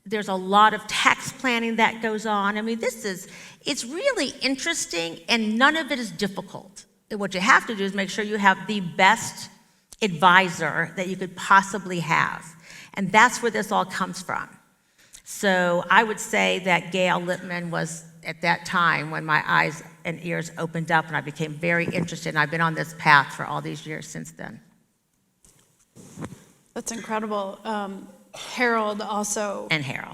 there's a lot of tax planning that goes on. I mean, it's really interesting, and none of it is difficult. What you have to do is make sure you have the best advisor that you could possibly have. And that's where this all comes from. So I would say that Gail Lippman was, at that time, when my eyes and ears opened up and I became very interested, and I've been on this path for all these years since then. That's incredible. Harold also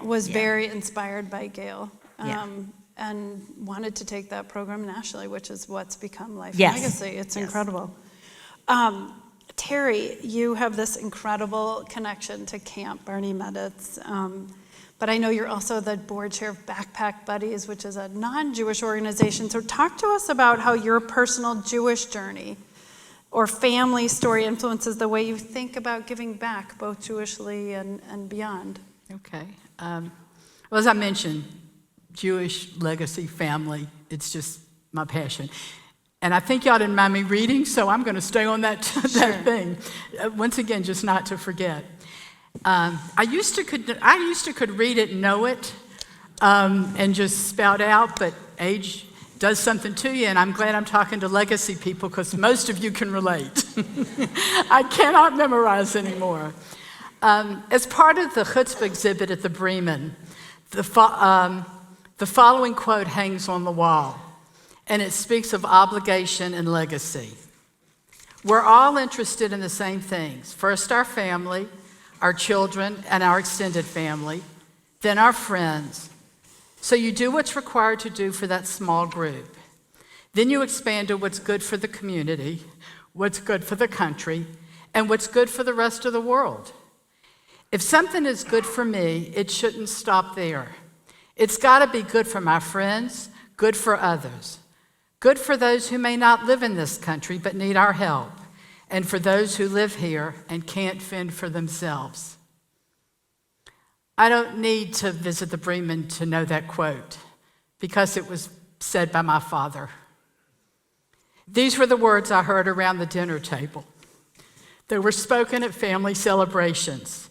was very inspired by Gail and wanted to take that program nationally, which is what's become Life and Legacy. It's incredible. Terri, you have this incredible connection to Camp Barney Meditz, but I know you're also the board chair of Backpack Buddies, which is a non-Jewish organization. So talk to us about how your personal Jewish journey or family story influences the way you think about giving back, both Jewishly and beyond. Okay. Well, as I mentioned, Jewish legacy, family, it's just my passion. And I think y'all didn't mind me reading, so I'm going to stay on that thing. Once again, just not to forget. I used to could read it and know it and just spout out, but age does something to you, and I'm glad I'm talking to legacy people because most of you can relate. I cannot memorize anymore. As part of the chutzpah exhibit at the Bremen, the following quote hangs on the wall, and it speaks of obligation and legacy. We're all interested in the same things. First, our family, our children, and our extended family, then our friends. So you do what's required to do for that small group. Then you expand to what's good for the community, what's good for the country, and what's good for the rest of the world. If something is good for me, it shouldn't stop there. It's got to be good for my friends, good for others, good for those who may not live in this country but need our help, and for those who live here and can't fend for themselves. I don't need to visit the Bremen to know that quote because it was said by my father. These were the words I heard around the dinner table. They were spoken at family celebrations,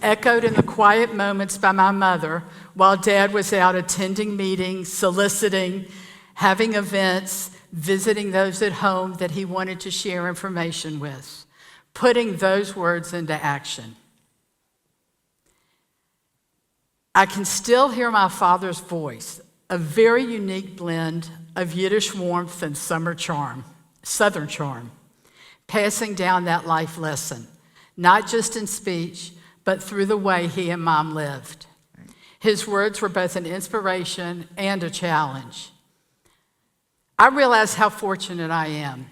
echoed in the quiet moments by my mother while Dad was out attending meetings, soliciting, having events, visiting those at home that he wanted to share information with, putting those words into action. I can still hear my father's voice, a very unique blend of Yiddish warmth and Southern charm, passing down that life lesson, not just in speech, but through the way he and Mom lived. His words were both an inspiration and a challenge. I realize how fortunate I am.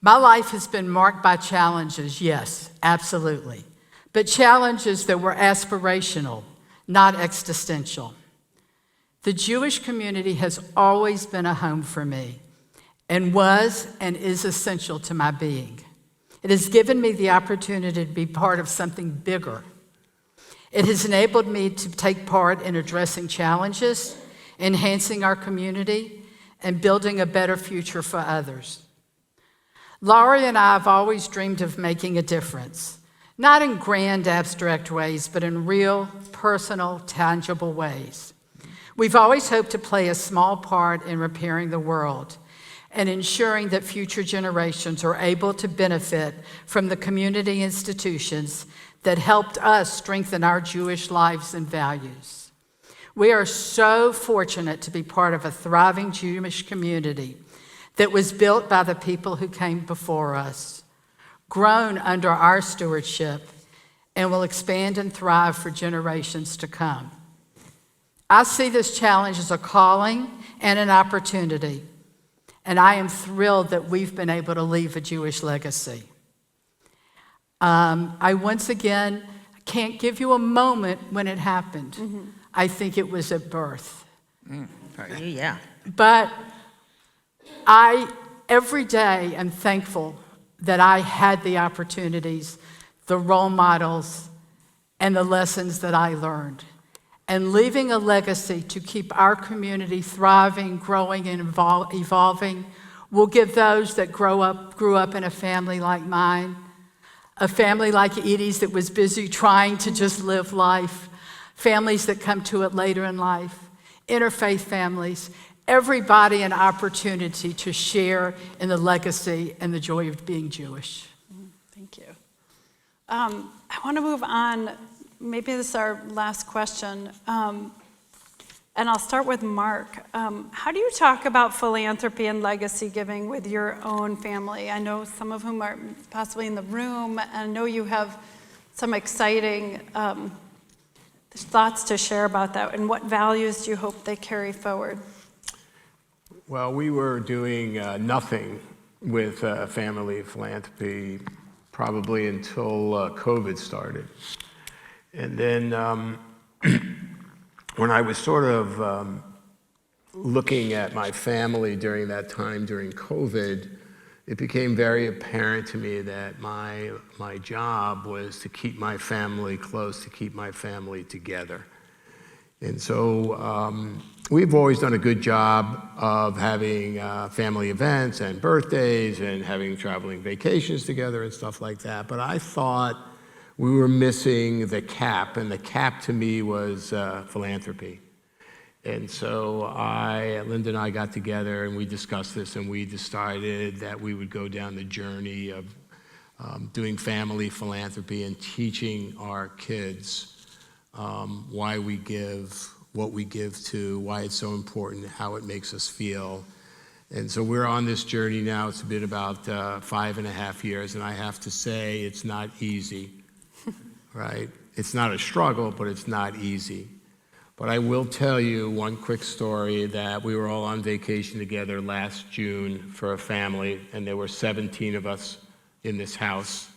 My life has been marked by challenges, yes, absolutely, but challenges that were aspirational, not existential. The Jewish community has always been a home for me and was and is essential to my being. It has given me the opportunity to be part of something bigger. It has enabled me to take part in addressing challenges, enhancing our community, and building a better future for others. Laurie and I have always dreamed of making a difference, not in grand, abstract ways, but in real, personal, tangible ways. We've always hoped to play a small part in repairing the world and ensuring that future generations are able to benefit from the community institutions that helped us strengthen our Jewish lives and values. We are so fortunate to be part of a thriving Jewish community that was built by the people who came before us, grown under our stewardship, and will expand and thrive for generations to come. I see this challenge as a calling and an opportunity, and I am thrilled that we've been able to leave a Jewish legacy. I once again can't give you a moment when it happened. Mm-hmm. I think it was at birth. For you, yeah. But I, every day, am thankful that I had the opportunities, the role models, and the lessons that I learned. And leaving a legacy to keep our community thriving, growing, and evolving will give those that grew up in a family like mine, a family like Eydie's that was busy trying to just live life, families that come to it later in life, interfaith families, everybody an opportunity to share in the legacy and the joy of being Jewish. I want to move on. Maybe this is our last question. And I'll start with Mark. How do you talk about philanthropy and legacy giving with your own family? I know some of whom are possibly in the room, and I know you have some exciting thoughts to share about that. And what values do you hope they carry forward? Well, we were doing nothing with family philanthropy probably until COVID started. And then when I was sort of looking at my family during that time, during COVID, it became very apparent to me that my job was to keep my family close, to keep my family together. And so we've always done a good job of having family events and birthdays and having traveling vacations together and stuff like that. But I thought we were missing the cap, and the cap to me was philanthropy. And so Linda and I got together and we discussed this, and we decided that we would go down the journey of doing family philanthropy and teaching our kids why we give, what we give to, why it's so important, how it makes us feel. And so we're on this journey now. It's been about 5.5 years, and I have to say it's not easy, right? It's not a struggle, but it's not easy. But I will tell you one quick story that we were all on vacation together last June for a family, and there were 17 of us in this house.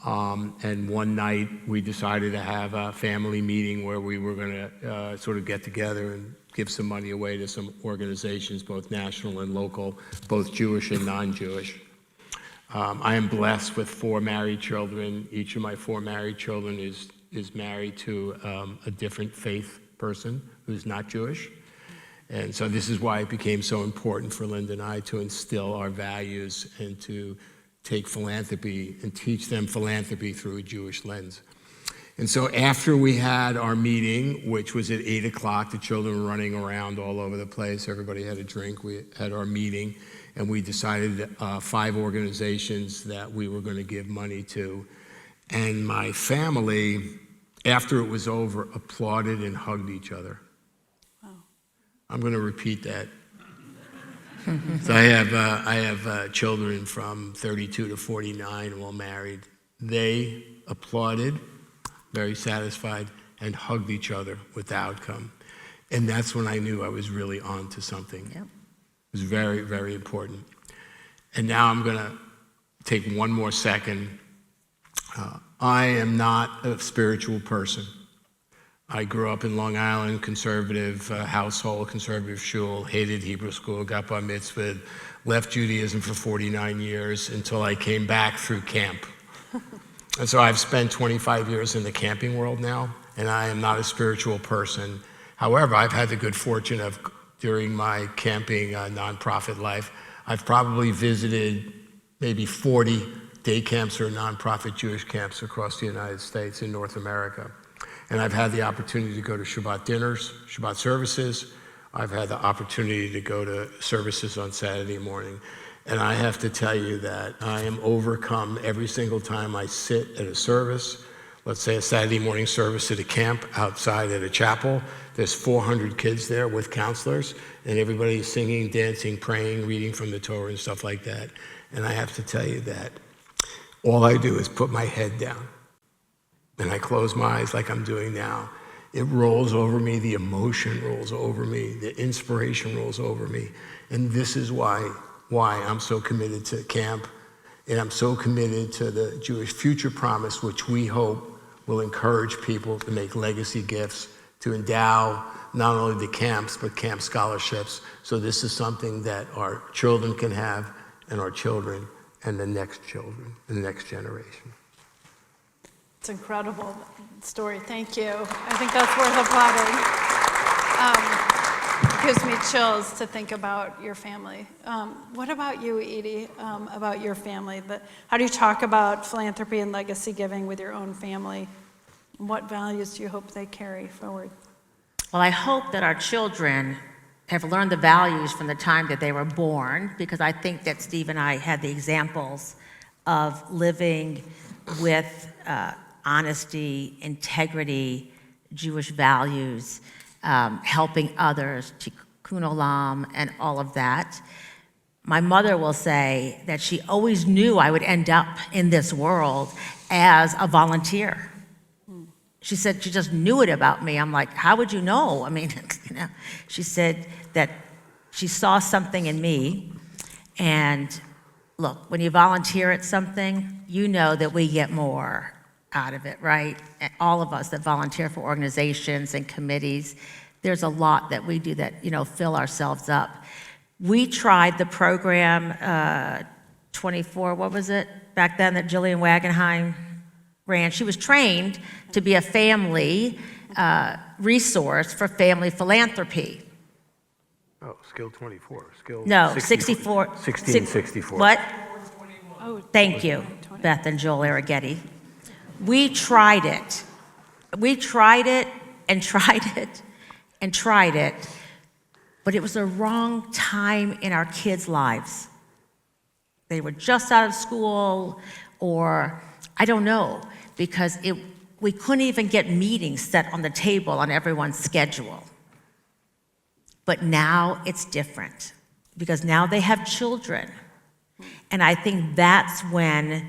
And one night we decided to have a family meeting where we were going to sort of get together and give some money away to some organizations, both national and local, both Jewish and non-Jewish. I am blessed with 4 married children. Each of my 4 married children is married to a different faith person who's not Jewish. And so this is why it became so important for Linda and I to instill our values and to take philanthropy and teach them philanthropy through a Jewish lens. And so after we had our meeting, which was at 8 o'clock, the children were running around all over the place, everybody had a drink, we had our meeting, and we decided 5 organizations that we were going to give money to. And my family, after it was over, applauded and hugged each other. Wow. I'm going to repeat that. So I have children from 32 to 49, all married. They applauded, very satisfied, and hugged each other with the outcome. And that's when I knew I was really on to something. Yep. It was very, very important. And now I'm going to take one more second. I am not a spiritual person. I grew up in Long Island, conservative household, conservative shul, hated Hebrew school, got bar mitzvah, left Judaism for 49 years until I came back through camp. And so I've spent 25 years in the camping world now, and I am not a spiritual person. However, I've had the good fortune of, during my camping nonprofit life, I've probably visited maybe 40 day camps or nonprofit Jewish camps across the United States and North America. And I've had the opportunity to go to Shabbat dinners, Shabbat services. I've had the opportunity to go to services on Saturday morning. And I have to tell you that I am overcome every single time I sit at a service. Let's say a Saturday morning service at a camp outside at a chapel. There's 400 kids there with counselors, and everybody's singing, dancing, praying, reading from the Torah and stuff like that. And I have to tell you that all I do is put my head down. And I close my eyes like I'm doing now. It rolls over me, the emotion rolls over me, the inspiration rolls over me. And this is why I'm so committed to camp, and I'm so committed to the Jewish Future Promise, which we hope will encourage people to make legacy gifts, to endow not only the camps, but camp scholarships. So this is something that our children can have, and our children, and the next children, and the next generation. It's an incredible story. Thank you. I think that's worth applauding. It gives me chills to think about your family. What about you, Eydie, about your family? How do you talk about philanthropy and legacy giving with your own family? What values do you hope they carry forward? Well, I hope that our children have learned the values from the time that they were born, because I think that Steve and I had the examples of living with honesty, integrity, Jewish values, helping others, tikkun olam, and all of that. My mother will say that she always knew I would end up in this world as a volunteer. She said she just knew it about me. I'm like, how would you know? I mean, you know, she said that she saw something in me. And look, when you volunteer at something, you know that we get more out of it, right? And all of us that volunteer for organizations and committees, there's a lot that we do that, you know, fill ourselves up. We tried the program 24, what was it, back then that Jillian Wagenheim ran. She was trained to be a family resource for family philanthropy. Oh, skill 24, skill No, 64. 1664. What? Oh, thank you, Beth and Joel Arrighetti. We tried it. We tried it and tried it and tried it, but it was the wrong time in our kids' lives. They were just out of school, or I don't know, because we couldn't even get meetings set on the table on everyone's schedule. But now it's different, because now they have children. And I think that's when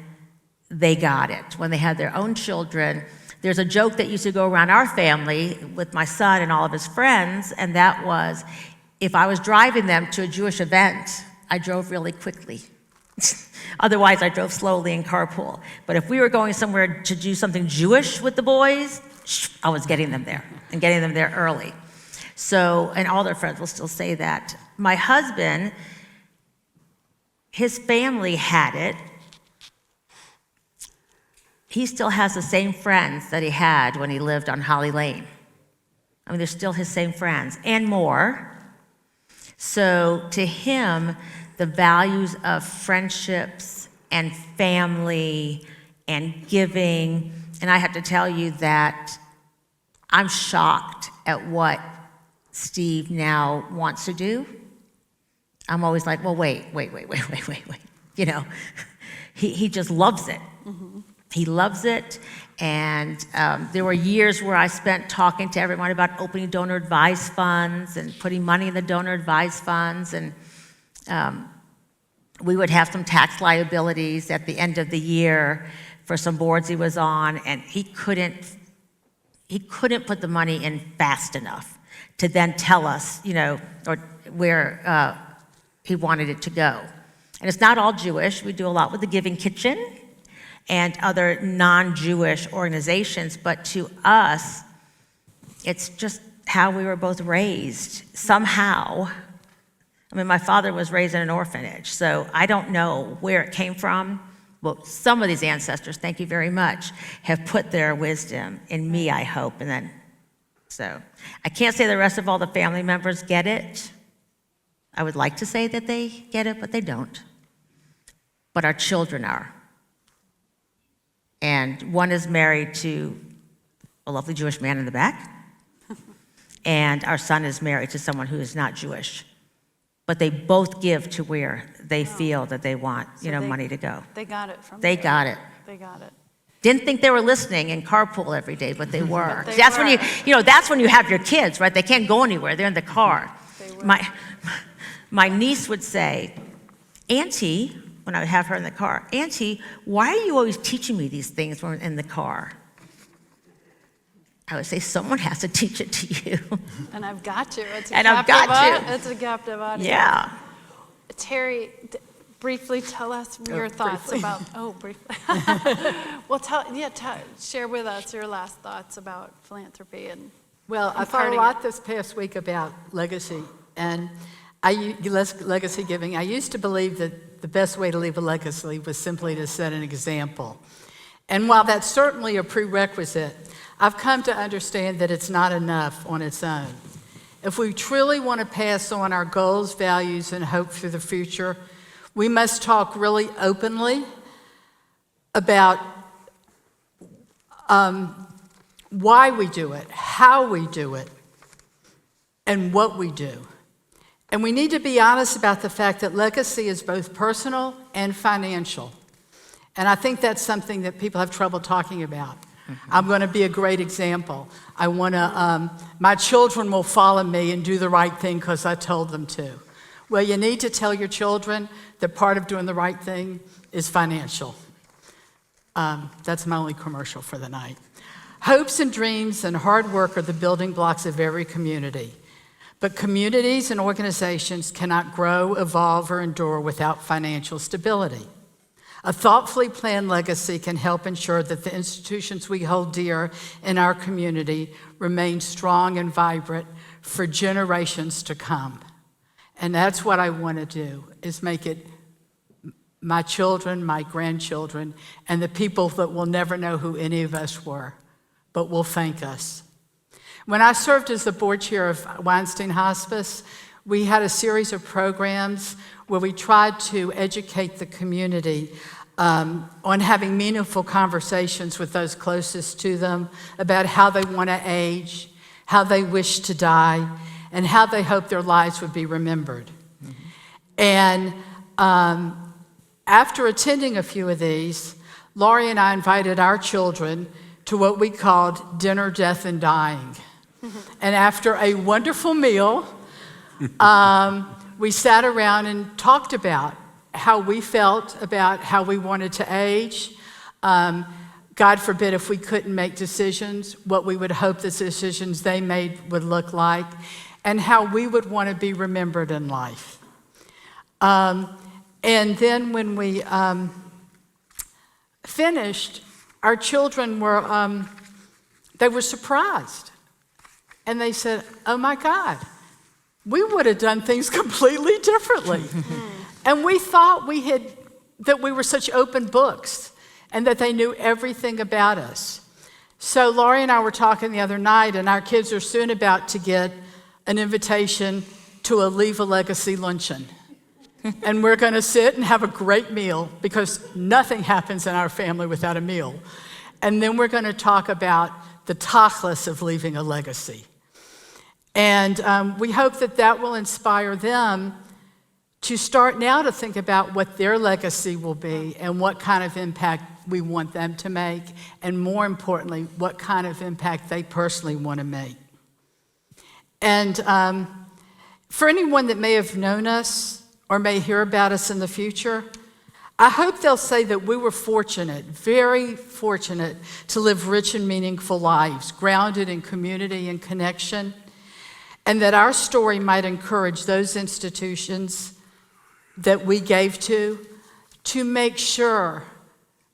they got it, when they had their own children. There's a joke that used to go around our family with my son and all of his friends, and that was, if I was driving them to a Jewish event, I drove really quickly. Otherwise, I drove slowly in carpool. But if we were going somewhere to do something Jewish with the boys, I was getting them there, and getting them there early. So, and all their friends will still say that. My husband, his family had it. He still has the same friends that he had when he lived on Holly Lane. I mean, they're still his same friends, and more. So to him, the values of friendships and family and giving, and I have to tell you that I'm shocked at what Steve now wants to do. I'm always like, well, wait. You know, he just loves it. Mm-hmm. He loves it, and there were years where I spent talking to everyone about opening donor advised funds and putting money in the donor advised funds, and we would have some tax liabilities at the end of the year for some boards he was on, and he couldn't put the money in fast enough to then tell us, you know, or where he wanted it to go. And it's not all Jewish. We do a lot with the Giving Kitchen and other non-Jewish organizations, but to us, it's just how we were both raised. Somehow, I mean, my father was raised in an orphanage, so I don't know where it came from. Well, some of these ancestors, thank you very much, have put their wisdom in me, I hope, and then, so. I can't say the rest of all the family members get it. I would like to say that they get it, but they don't. But our children are. And one is married to a lovely Jewish man in the back, and our son is married to someone who is not Jewish. But they both give to where they feel that they want, money to go. They got it from They there. got it. They got it. Didn't think they were listening in carpool every day, but they were. They That's were. when that's when you have your kids, right? They can't go anywhere. They're in the car. My niece would say, Auntie, when I would have her in the car, Auntie, why are you always teaching me these things when we're in the car? I would say, someone has to teach it to you. And I've got you. It's a And I've got you. It's a captive audience. Yeah. Terri, briefly tell us your thoughts about. Oh, briefly. Well, share with us your last thoughts about philanthropy and. Well, I thought a lot this past week about legacy and legacy giving. I used to believe that the best way to leave a legacy was simply to set an example. And while that's certainly a prerequisite, I've come to understand that it's not enough on its own. If we truly want to pass on our goals, values, and hope for the future, we must talk really openly about why we do it, how we do it, and what we do. And we need to be honest about the fact that legacy is both personal and financial. And I think that's something that people have trouble talking about. I'm going to be a great example. I want to, my children will follow me and do the right thing because I told them to. Well, you need to tell your children that part of doing the right thing is financial. That's my only commercial for the night. Hopes and dreams and hard work are the building blocks of every community. But communities and organizations cannot grow, evolve, or endure without financial stability. A thoughtfully planned legacy can help ensure that the institutions we hold dear in our community remain strong and vibrant for generations to come. And that's what I want to do, is make it my children, my grandchildren, and the people that will never know who any of us were, but will thank us. When I served as the board chair of Weinstein Hospice, we had a series of programs where we tried to educate the community on having meaningful conversations with those closest to them about how they want to age, how they wish to die, and how they hope their lives would be remembered. And after attending a few of these, Laurie and I invited our children to what we called Dinner, Death, and Dying. And after a wonderful meal, we sat around and talked about how we felt about how we wanted to age. God forbid if we couldn't make decisions, what we would hope the decisions they made would look like, and how we would want to be remembered in life. And then when we finished, our children were, they were surprised. And they said, oh my God, we would have done things completely differently. And we thought that we were such open books and that they knew everything about us. So Laurie and I were talking the other night, and our kids are soon about to get an invitation to a Leave a Legacy luncheon. And we're going to sit and have a great meal, because nothing happens in our family without a meal. And then we're going to talk about the tachlis of leaving a legacy. And we hope that that will inspire them to start now to think about what their legacy will be and what kind of impact we want them to make, and more importantly, what kind of impact they personally want to make. And for anyone that may have known us or may hear about us in the future, I hope they'll say that we were fortunate, very fortunate, to live rich and meaningful lives, grounded in community and connection, and that our story might encourage those institutions that we gave to make sure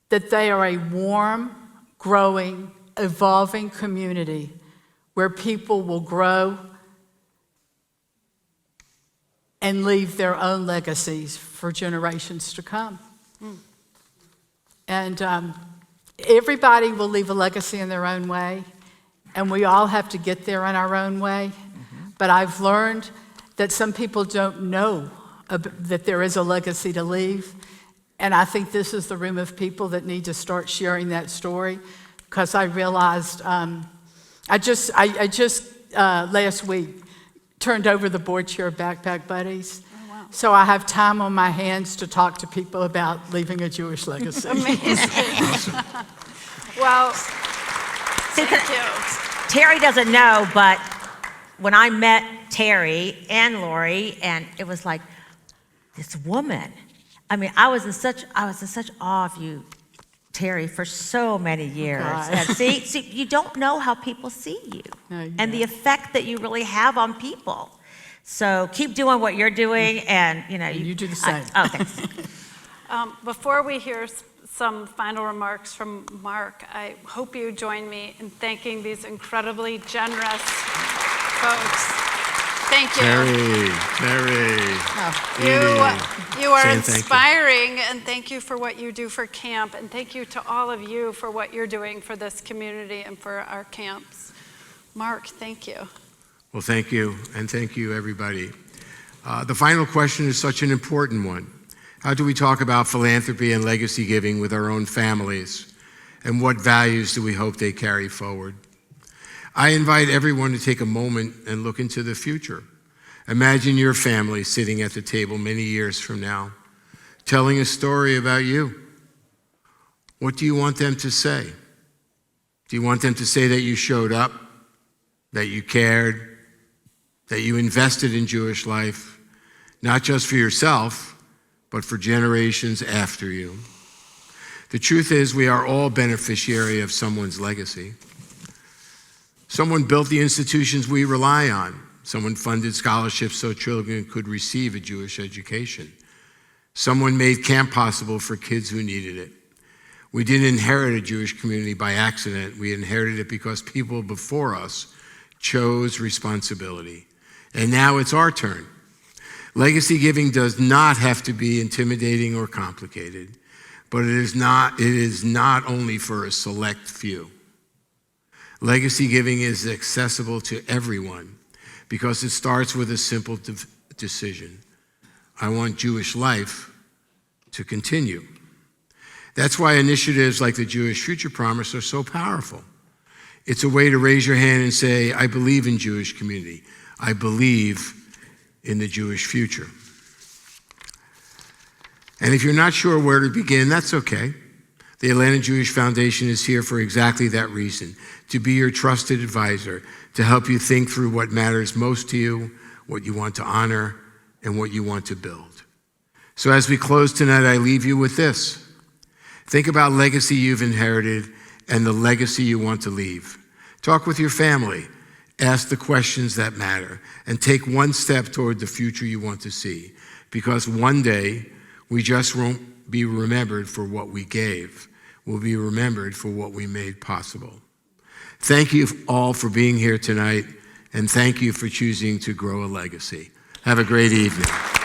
that they are a warm, growing, evolving community where people will grow and leave their own legacies for generations to come. And everybody will leave a legacy in their own way, and we all have to get there in our own way. But I've learned that some people don't know that there is a legacy to leave. And I think this is the room of people that need to start sharing that story, because I realized, I just last week turned over the board chair of Backpack Buddies. Oh, wow. So I have time on my hands to talk to people about leaving a Jewish legacy. Amazing. Well, thank you. Terri doesn't know, but when I met Terri and Laurie, and it was like, this woman. I mean, I was in such awe of you, Terri, for so many years. And see, you don't know how people see you, and the effect that you really have on people. So keep doing what you're doing, and you do the same. Thanks. Before we hear some final remarks from Mark, I hope you join me in thanking these incredibly generous folks. Thank you. Terri. You are inspiring, and thank you for what you do for camp, and thank you to all of you for what you're doing for this community and for our camps. Mark, thank you. Well, thank you, and thank you, everybody. The final question is such an important one. How do we talk about philanthropy and legacy giving with our own families, and what values do we hope they carry forward? I invite everyone to take a moment and look into the future. Imagine your family sitting at the table many years from now, telling a story about you. What do you want them to say? Do you want them to say that you showed up, that you cared, that you invested in Jewish life, not just for yourself, but for generations after you? The truth is, we are all beneficiary of someone's legacy. Someone built the institutions we rely on. Someone funded scholarships so children could receive a Jewish education. Someone made camp possible for kids who needed it. We didn't inherit a Jewish community by accident. We inherited it because people before us chose responsibility. And now it's our turn. Legacy giving does not have to be intimidating or complicated, but it is not only for a select few. Legacy giving is accessible to everyone because it starts with a simple decision. I want Jewish life to continue. That's why initiatives like the Jewish Future Promise are so powerful. It's a way to raise your hand and say, I believe in Jewish community. I believe in the Jewish future. And if you're not sure where to begin, that's okay. The Atlanta Jewish Foundation is here for exactly that reason, to be your trusted advisor, to help you think through what matters most to you, what you want to honor, and what you want to build. So as we close tonight, I leave you with this. Think about legacy you've inherited and the legacy you want to leave. Talk with your family. Ask the questions that matter, and take one step toward the future you want to see, because one day we just won't be remembered for what we gave. We'll be remembered for what we made possible. Thank you all for being here tonight, and thank you for choosing to grow a legacy. Have a great evening.